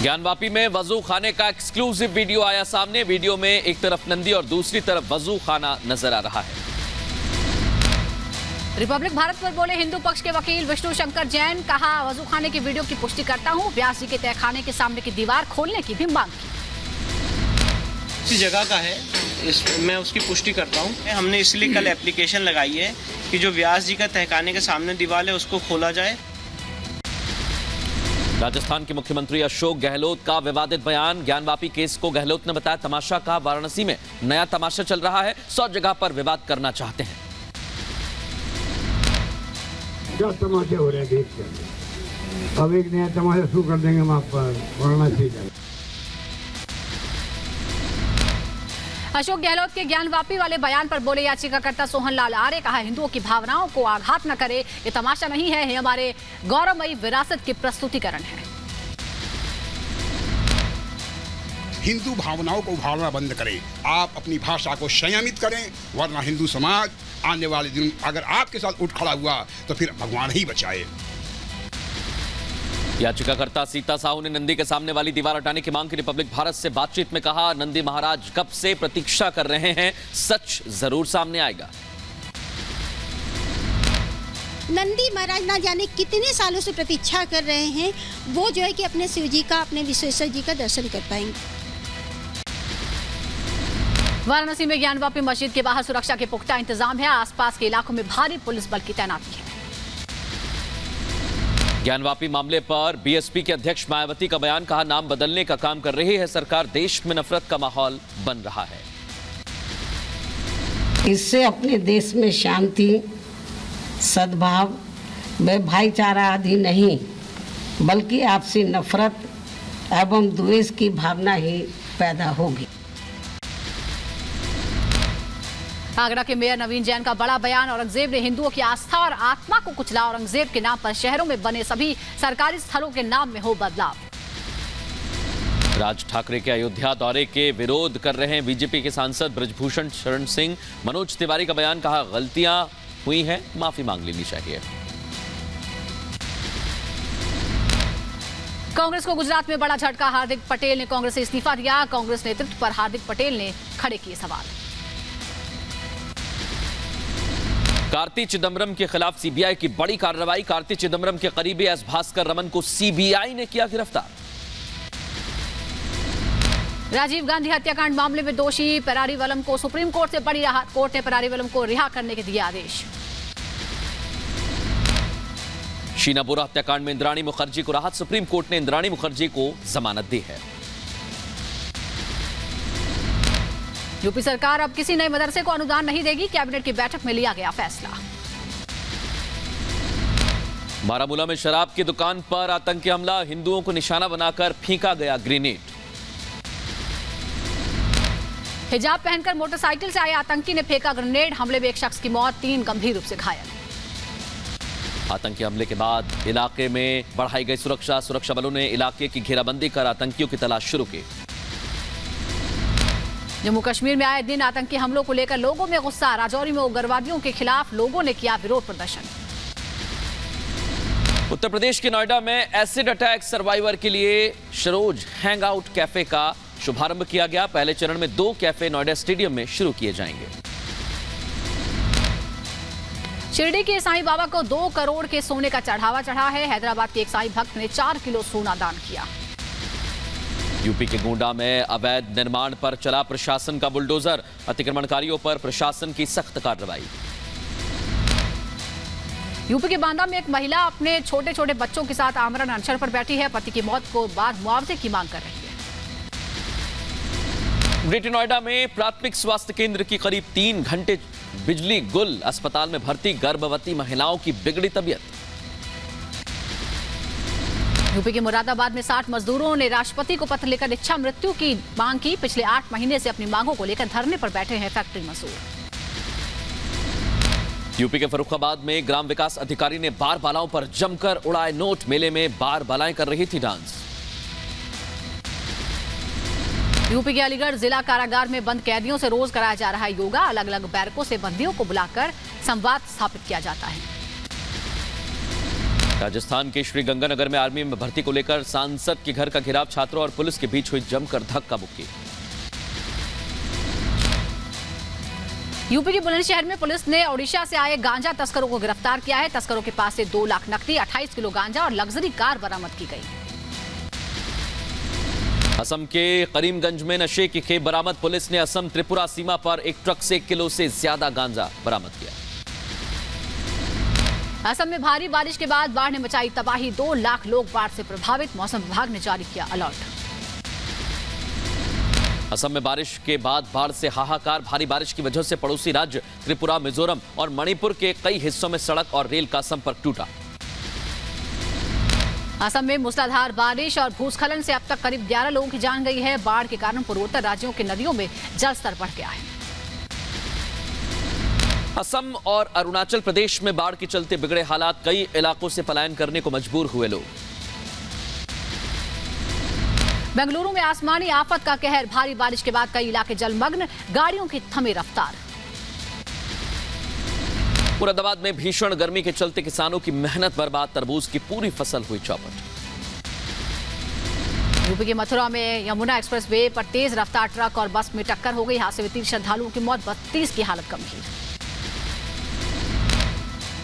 ज्ञानवापी में वजू खाने का एक्सक्लूसिव वीडियो आया सामने। वीडियो में एक तरफ नंदी और दूसरी तरफ वजू खाना नजर आ रहा है। रिपब्लिक भारत पर बोले हिंदू पक्ष के वकील विष्णु शंकर जैन। कहा, वजू खाने की वीडियो की पुष्टि करता हूं। व्यास जी के तहखाने के सामने की दीवार खोलने की भी मांग की। इसी जगह का है, मैं उसकी पुष्टि करता हूं। हमने इसलिए कल एप्लीकेशन लगाई है कि जो व्यास जी का तहखाने के सामने दीवार है उसको खोला जाए। राजस्थान के मुख्यमंत्री अशोक गहलोत का विवादित बयान। ज्ञानवापी केस को गहलोत ने बताया तमाशा। का वाराणसी में नया तमाशा चल रहा है, 100 जगह पर विवाद करना चाहते हैं। क्या तमाशे हो रहे हैं देश के अंदर, अब एक नया तमाशा शुरू कर देंगे वहां पर वाराणसी का। अशोक गहलोत के ज्ञानवापी वाले बयान पर बोले याचिकाकर्ता सोहनलाल आर्य। कहा, हिंदुओं की भावनाओं को आघात न करे, ये तमाशा नहीं है, ये हमारे गौरवमयी विरासत की प्रस्तुतिकरण है। हिंदू भावनाओं को उभारना बंद करें, आप अपनी भाषा को संयमित करें, वरना हिंदू समाज आने वाले दिन अगर आपके साथ उठ खड़ा हुआ तो फिर भगवान ही बचाए। याचिकाकर्ता सीता साहू ने नंदी के सामने वाली दीवार हटाने की मांग की। रिपब्लिक भारत से बातचीत में कहा, नंदी महाराज कब से प्रतीक्षा कर रहे हैं, सच जरूर सामने आएगा। नंदी महाराज ना जाने कितने सालों से प्रतीक्षा कर रहे हैं, वो जो है कि अपने शिव जी का, अपने विश्वेश्वर जी का दर्शन कर पाएंगे। वाराणसी में ज्ञानवापी मस्जिद के बाहर सुरक्षा के पुख्ता इंतजाम है। आसपास के इलाकों में भारी पुलिस बल की तैनाती है। ज्ञानवापी मामले पर बीएसपी के अध्यक्ष मायावती का बयान। कहा, नाम बदलने का काम कर रही है सरकार, देश में नफरत का माहौल बन रहा है। इससे अपने देश में शांति, सद्भाव व भाईचारा आदि नहीं, बल्कि आपसी नफरत एवं द्वेष की भावना ही पैदा होगी। आगरा के मेयर नवीन जैन का बड़ा बयान। औरंगजेब ने हिंदुओं की आस्था और आत्मा को कुचला। औरंगजेब के नाम पर शहरों में बने सभी सरकारी स्थलों के नाम में हो बदलाव। राज ठाकरे के अयोध्या दौरे के विरोध कर रहे हैं बीजेपी के सांसद ब्रजभूषण शरण सिंह। मनोज तिवारी का बयान। कहा, गलतियां हुई हैं, माफी मांग लेनी चाहिए। कांग्रेस को गुजरात में बड़ा झटका। हार्दिक पटेल ने कांग्रेस से इस्तीफा दिया। कांग्रेस नेतृत्व पर हार्दिक पटेल ने खड़े किए सवाल। कार्ति चिदम्बरम के खिलाफ सीबीआई की बड़ी कार्रवाई। कार्ति चिदम्बरम के करीबी एस भास्कर रमन को सीबीआई ने किया गिरफ्तार। राजीव गांधी हत्याकांड मामले में दोषी परारीवलम को सुप्रीम कोर्ट से बड़ी राहत। कोर्ट ने परारीवलम को रिहा करने के दिए आदेश। शीना बोरा हत्याकांड में इंद्राणी मुखर्जी को राहत। सुप्रीम कोर्ट ने इंद्राणी मुखर्जी को जमानत दी है। यूपी सरकार अब किसी नए मदरसे को अनुदान नहीं देगी। कैबिनेट की बैठक में लिया गया फैसला। बारामूला में शराब की दुकान पर आतंकी हमला। हिंदुओं को निशाना बनाकर फेंका गया ग्रेनेड। हिजाब पहनकर मोटरसाइकिल से आए आतंकी ने फेंका ग्रेनेड। हमले में एक शख्स की मौत, 3 गंभीर रूप से घायल। आतंकी हमले के बाद इलाके में बढ़ाई गई सुरक्षा। सुरक्षा बलों ने इलाके की घेराबंदी कर आतंकियों की तलाश शुरू की। जम्मू कश्मीर में आए दिन आतंकी हमलों को लेकर लोगों में गुस्सा। राजौरी में उग्रवादियों के खिलाफ लोगों ने किया विरोध प्रदर्शन। उत्तर प्रदेश के नोएडा में एसिड अटैक सर्वाइवर के लिए सरोज हैंग आउट कैफे का शुभारंभ किया गया। पहले चरण में 2 कैफे नोएडा स्टेडियम में शुरू किए जाएंगे। शिरडी के साईं बाबा को 2 करोड़ के सोने का चढ़ावा चढ़ा है। हैदराबाद के एक साईं भक्त ने 4 किलो सोना दान किया। यूपी के गोंडा में अवैध निर्माण पर चला प्रशासन का बुलडोजर। अतिक्रमणकारियों पर प्रशासन की सख्त कार्रवाई। यूपी के बांदा में एक महिला अपने छोटे छोटे बच्चों के साथ आमरण अनशन पर बैठी है। पति की मौत को बाद मुआवजे की मांग कर रही है। ग्रेटर नोएडा में प्राथमिक स्वास्थ्य केंद्र की करीब 3 घंटे बिजली गुल। अस्पताल में भर्ती गर्भवती महिलाओं की बिगड़ी तबीयत। यूपी के मुरादाबाद में 60 मजदूरों ने राष्ट्रपति को पत्र लेकर इच्छा मृत्यु की मांग की। पिछले 8 महीने से अपनी मांगों को लेकर धरने पर बैठे हैं फैक्ट्री मजदूर। यूपी के फर्रुखाबाद में ग्राम विकास अधिकारी ने बार बालाओं पर जमकर उड़ाए नोट। मेले में बार बालाएं कर रही थी डांस। यूपी के अलीगढ़ जिला कारागार में बंद कैदियों से रोज कराया जा रहा है योगा। अलग अलग बैरकों से बंदियों को बुलाकर संवाद स्थापित किया जाता है। राजस्थान के श्रीगंगानगर में आर्मी में भर्ती को लेकर सांसद के घर का घेराव, छात्रों और पुलिस के बीच हुई जमकर धक्का मुक्की। यूपी के बुलंदशहर में पुलिस ने ओडिशा से आए गांजा तस्करों को गिरफ्तार किया है। तस्करों के पास से 2 लाख नकदी, 28 किलो गांजा और लग्जरी कार बरामद की गई। असम के करीमगंज में नशे की खेप बरामद, पुलिस ने असम त्रिपुरा सीमा पर एक ट्रक से 1 किलो से ज्यादा गांजा बरामद किया। असम में भारी बारिश के बाद बाढ़ ने मचाई तबाही, 2 लाख लोग बाढ़ से प्रभावित, मौसम विभाग ने जारी किया अलर्ट। असम में बारिश के बाद बाढ़ से हाहाकार, भारी बारिश की वजह से पड़ोसी राज्य त्रिपुरा, मिजोरम और मणिपुर के कई हिस्सों में सड़क और रेल का संपर्क टूटा। असम में मूसलाधार बारिश और भूस्खलन से अब तक करीब 11 लोगों की जान गई है। बाढ़ के कारण पूर्वोत्तर राज्यों के नदियों में जलस्तर बढ़ गया है। असम और अरुणाचल प्रदेश में बाढ़ के चलते बिगड़े हालात, कई इलाकों से पलायन करने को मजबूर हुए लोग। बेंगलुरु में आसमानी आफत का कहर, भारी बारिश के बाद कई इलाके जलमग्न, गाड़ियों की थमी रफ्तार। मुरादाबाद में भीषण गर्मी के चलते किसानों की मेहनत बर्बाद, तरबूज की पूरी फसल हुई चौपट। यूपी के मथुरा में यमुना एक्सप्रेस वे पर तेज रफ्तार ट्रक और बस में टक्कर हो गई। हादसे में 3 श्रद्धालुओं की मौत, 32 की हालत गंभीर।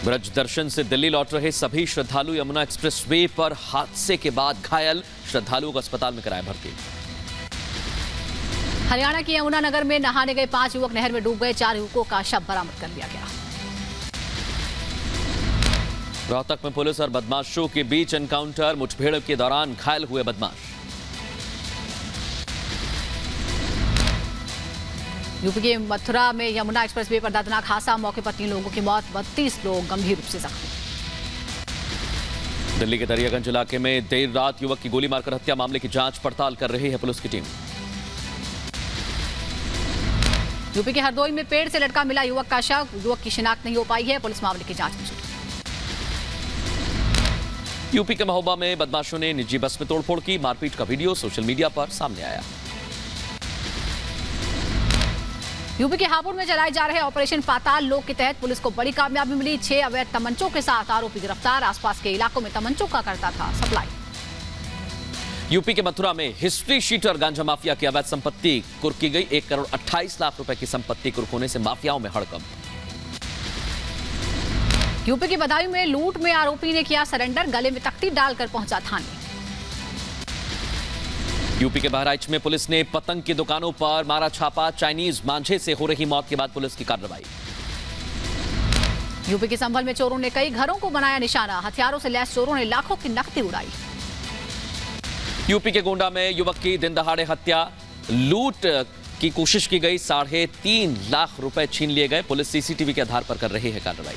ब्रज दर्शन से दिल्ली लौट रहे सभी श्रद्धालु यमुना एक्सप्रेस वे पर हादसे के बाद घायल, श्रद्धालुओं को अस्पताल में कराया भर्ती। हरियाणा के यमुनानगर में नहाने गए 5 युवक नहर में डूब गए, 4 युवकों का शव बरामद कर लिया गया। रोहतक में पुलिस और बदमाशों के बीच एनकाउंटर, मुठभेड़ के दौरान घायल हुए बदमाश। यूपी के मथुरा में यमुना एक्सप्रेस वे पर दर्दनाक हादसा, मौके पर 3 लोगों की मौत, 32 लोग गंभीर रूप से जख्मी। दिल्ली के दरियागंज इलाके में देर रात युवक की गोली मारकर हत्या, मामले की जांच पड़ताल कर रही है पुलिस की टीम। यूपी के हरदोई में पेड़ से लटका मिला युवक का शव, युवक की शिनाख्त नहीं हो पाई है, पुलिस मामले की जांच में जुटी। यूपी के महोबा में बदमाशों ने निजी बस में तोड़फोड़ की, मारपीट का वीडियो सोशल मीडिया पर सामने आया। यूपी के हापुड़ में चलाए जा रहे ऑपरेशन पाताल लोक के तहत पुलिस को बड़ी कामयाबी मिली। 6 अवैध तमंचों के साथ आरोपी गिरफ्तार, आसपास के इलाकों में तमंचों का करता था सप्लाई। यूपी के मथुरा में हिस्ट्री शीटर गांजा माफिया की अवैध संपत्ति कुर्क की गई, 1 करोड़ 28 लाख रुपए की संपत्ति कुर्क होने से माफियाओं में हड़कंप। यूपी के बदायूं में लूट में आरोपी ने किया सरेंडर, गले में तख्ती डालकर पहुंचा थाने। यूपी के बहराइच में पुलिस ने पतंग की दुकानों पर मारा छापा, चाइनीज मांझे से हो रही मौत के बाद पुलिस की कार्रवाई। यूपी के संभल में चोरों ने कई घरों को बनाया निशाना, हथियारों से लैस चोरों ने लाखों की नकदी उड़ाई। यूपी के गोंडा में युवक की दिन दहाड़े हत्या, लूट की कोशिश की गई, 3.5 लाख रुपए छीन लिए गए, पुलिस सीसीटीवी के आधार पर कर रही है कार्रवाई।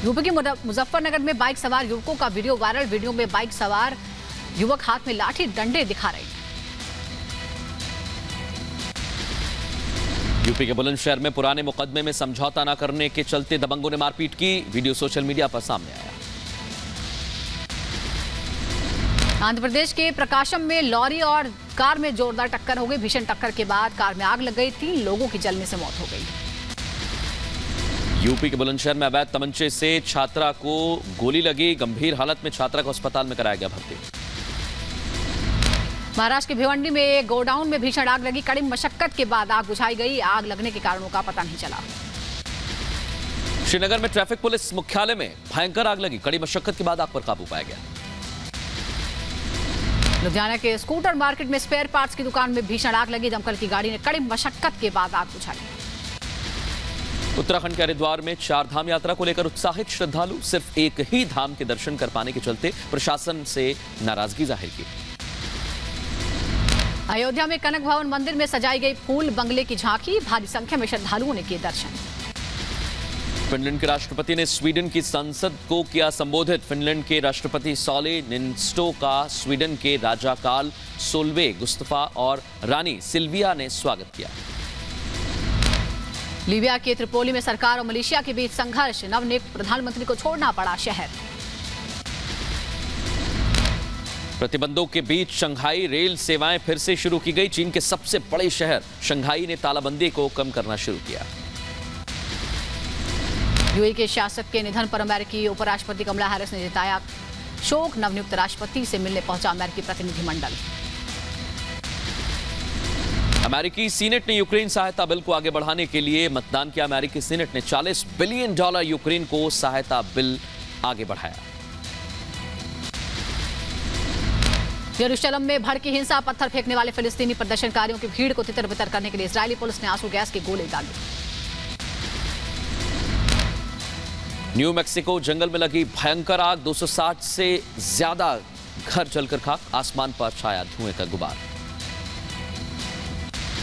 यूपी के मुजफ्फरनगर में बाइक सवार युवकों का वीडियो वायरल, वीडियो में बाइक सवार युवक हाथ में लाठी डंडे दिखा रहे हैं। यूपी के बुलंदशहर में पुराने मुकदमे में समझौता न करने के चलते दबंगों ने मारपीट की, वीडियो सोशल मीडिया पर सामने आया। आंध्र प्रदेश के प्रकाशम में लॉरी और कार में जोरदार टक्कर हो गई, भीषण टक्कर के बाद कार में आग लग गई, 3 लोगों की जलने से मौत हो गई। यूपी के बुलंदशहर में अवैध तमंचे से छात्रा को गोली लगी, गंभीर हालत में छात्रा को अस्पताल में कराया गया भर्ती। महाराष्ट्र के भिवंडी में एक गोडाउन में भीषण आग लगी, कड़ी मशक्कत के बाद आग बुझाई गई, आग लगने के कारणों का पता नहीं चला। श्रीनगर में ट्रैफिक पुलिस मुख्यालय में भयंकर आग लगी, कड़ी मशक्कत के बाद आग पर काबू पाया गया। लुधियाना के स्कूटर मार्केट में स्पेयर पार्ट्स की दुकान में भीषण आग लगी, दमकल की गाड़ी ने कड़ी मशक्कत के बाद आग बुझाई। उत्तराखंड के हरिद्वार में 4 धाम यात्रा को लेकर उत्साहित श्रद्धालु, सिर्फ एक ही धाम के दर्शन कर पाने के चलते प्रशासन से नाराजगी जाहिर की। अयोध्या में कनक भवन मंदिर में सजाई गई फूल बंगले की झांकी, भारी संख्या में श्रद्धालुओं ने किए दर्शन। फिनलैंड के राष्ट्रपति ने स्वीडन की संसद को किया संबोधित, फिनलैंड के राष्ट्रपति सॉले निनिस्टो का स्वीडन के राजा कार्ल सोलवे गुस्ताफ और रानी सिल्विया ने स्वागत किया। लीबिया के त्रिपोली में सरकार और मलेशिया के बीच संघर्ष, नवनियुक्त प्रधानमंत्री को छोड़ना पड़ा शहर। प्रतिबंधों के बीच शंघाई रेल सेवाएं फिर से शुरू की गई, चीन के सबसे बड़े शहर शंघाई ने तालाबंदी को कम करना शुरू किया। यूएई के शासक के निधन पर अमेरिकी उपराष्ट्रपति कमला हैरिस ने जताया शोक। नवनियुक्त राष्ट्रपति से मिलने पहुंचा अमेरिकी प्रतिनिधिमंडल। अमेरिकी सीनेट ने यूक्रेन सहायता बिल को आगे बढ़ाने के लिए मतदान किया। अमेरिकी सीनेट ने $40 बिलियन यूक्रेन को सहायता बिल आगे बढ़ाया। यरूशलेम में भड़की हिंसा। पत्थर फेंकने वाले फिलिस्तीनी प्रदर्शनकारियों की भीड़ को तितर-बितर करने के लिए इजरायली पुलिस ने आंसू गैस के गोले दागे। न्यू मैक्सिको जंगल में लगी भयंकर आग। 260 से ज्यादा घर जलकर खाक। आसमान पर छाया धुएं का गुबार।